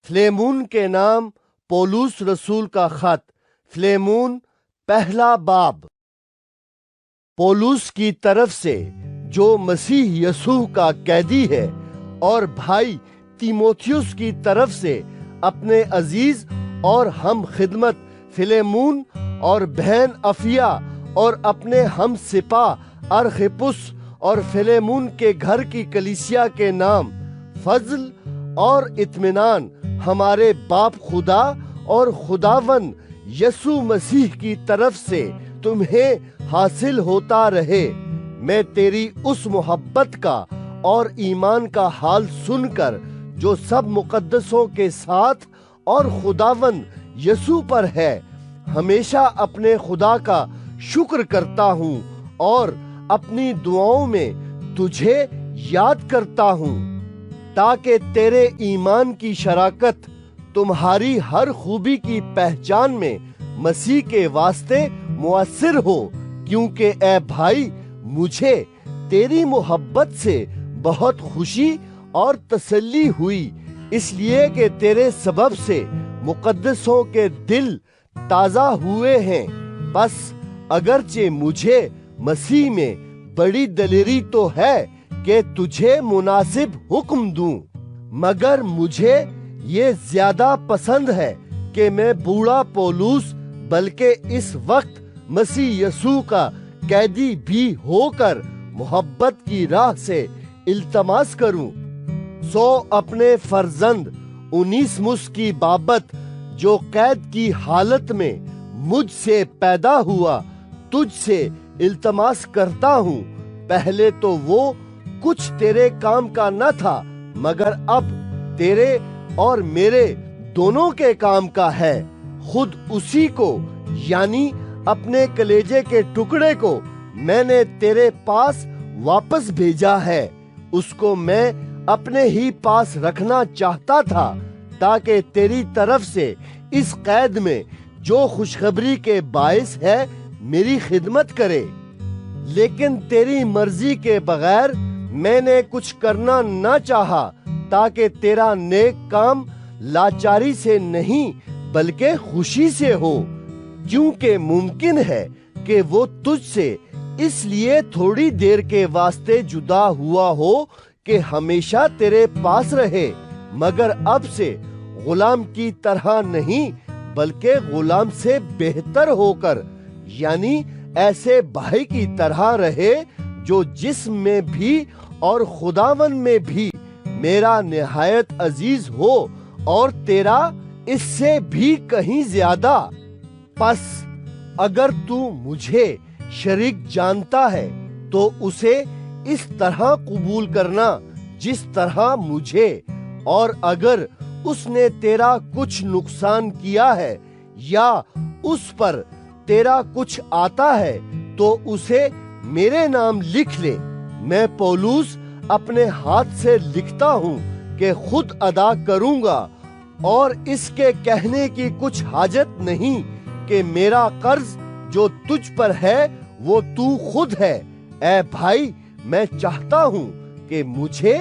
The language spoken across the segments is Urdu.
فلیمون کے نام پولس رسول کا خط، فلیمون پہلا باب۔ پولس کی طرف سے جو مسیح یسوع کا قیدی ہے، اور بھائی تیموتھیوس کی طرف سے اپنے عزیز اور ہم خدمت فلیمون اور بہن افیا، اور اپنے ہم سپاہ ارخپس اور فلیمون کے گھر کی کلیسیا کے نام، فضل اور اطمینان ہمارے باپ خدا اور خداوند یسوع مسیح کی طرف سے تمہیں حاصل ہوتا رہے۔ میں تیری اس محبت کا اور ایمان کا حال سن کر جو سب مقدسوں کے ساتھ اور خداوند یسوع پر ہے، ہمیشہ اپنے خدا کا شکر کرتا ہوں اور اپنی دعاؤں میں تجھے یاد کرتا ہوں، تاکہ تیرے ایمان کی شراکت تمہاری ہر خوبی کی پہچان میں مسیح کے واسطے مؤثر ہو، کیونکہ اے بھائی مجھے تیری محبت سے بہت خوشی اور تسلی ہوئی، اس لیے کہ تیرے سبب سے مقدسوں کے دل تازہ ہوئے ہیں۔ بس اگرچہ مجھے مسیح میں بڑی دلیری تو ہے کہ تجھے مناسب حکم دوں، مگر مجھے یہ زیادہ پسند ہے کہ میں بوڑھا پولس بلکہ اس وقت مسیح یسوع کا قیدی بھی ہو کر محبت کی راہ سے التماس کروں۔ سو اپنے فرزند اونیسمس کی بابت جو قید کی حالت میں مجھ سے پیدا ہوا تجھ سے التماس کرتا ہوں۔ پہلے تو وہ کچھ تیرے کام کا نہ تھا، مگر اب تیرے اور میرے دونوں کے کام کا ہے۔ خود اسی کو، یعنی اپنے کلیجے کے ٹکڑے کو میں نے تیرے پاس واپس بھیجا ہے۔ اس کو میں اپنے ہی پاس رکھنا چاہتا تھا، تاکہ تیری طرف سے اس قید میں جو خوشخبری کے باعث ہے میری خدمت کرے۔ لیکن تیری مرضی کے بغیر میں نے کچھ کرنا نہ چاہا، تاکہ تیرا نیک کام لاچاری سے نہیں بلکہ خوشی سے ہو، کیونکہ ممکن ہے کہ وہ تجھ سے اس لیے تھوڑی دیر کے واسطے جدا ہوا ہو کہ ہمیشہ تیرے پاس رہے، مگر اب سے غلام کی طرح نہیں بلکہ غلام سے بہتر ہو کر، یعنی ایسے بھائی کی طرح رہے جو جسم میں بھی اور خداوند میں بھی میرا نہایت عزیز ہو، اور تیرا اس سے بھی کہیں زیادہ۔ پس اگر تو مجھے شریک جانتا ہے تو اسے اس طرح قبول کرنا جس طرح مجھے، اور اگر اس نے تیرا کچھ نقصان کیا ہے یا اس پر تیرا کچھ آتا ہے تو اسے میرے نام لکھ لے۔ میں پولس اپنے ہاتھ سے لکھتا ہوں کہ خود ادا کروں گا، اور اس کے کہنے کی کچھ حاجت نہیں کہ میرا قرض جو تجھ پر ہے وہ تو خود ہے۔ اے بھائی، میں چاہتا ہوں کہ مجھے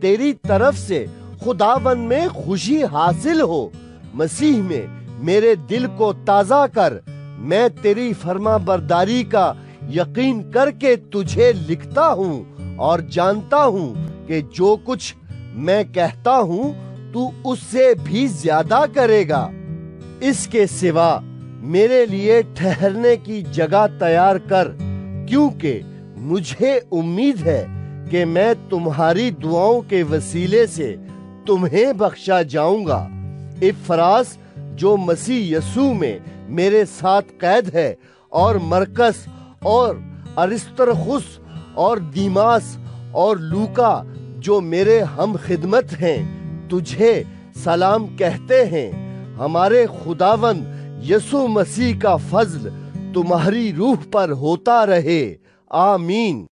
تیری طرف سے خداوند میں خوشی حاصل ہو۔ مسیح میں میرے دل کو تازہ کر۔ میں تیری فرما برداری کا یقین کر کے تجھے لکھتا ہوں، اور جانتا ہوں کہ جو کچھ میں کہتا ہوں تو اس سے بھی زیادہ کرے گا۔ اس کے سوا میرے لیے ٹھہرنے کی جگہ تیار کر، کیونکہ مجھے امید ہے کہ میں تمہاری دعاؤں کے وسیلے سے تمہیں بخشا جاؤں گا۔ افراس جو مسیح یسوع میں میرے ساتھ قید ہے، اور مرکس اور ارسترخس اور دیماس اور لوکا جو میرے ہم خدمت ہیں، تجھے سلام کہتے ہیں۔ ہمارے خداوند یسوع مسیح کا فضل تمہاری روح پر ہوتا رہے۔ آمین۔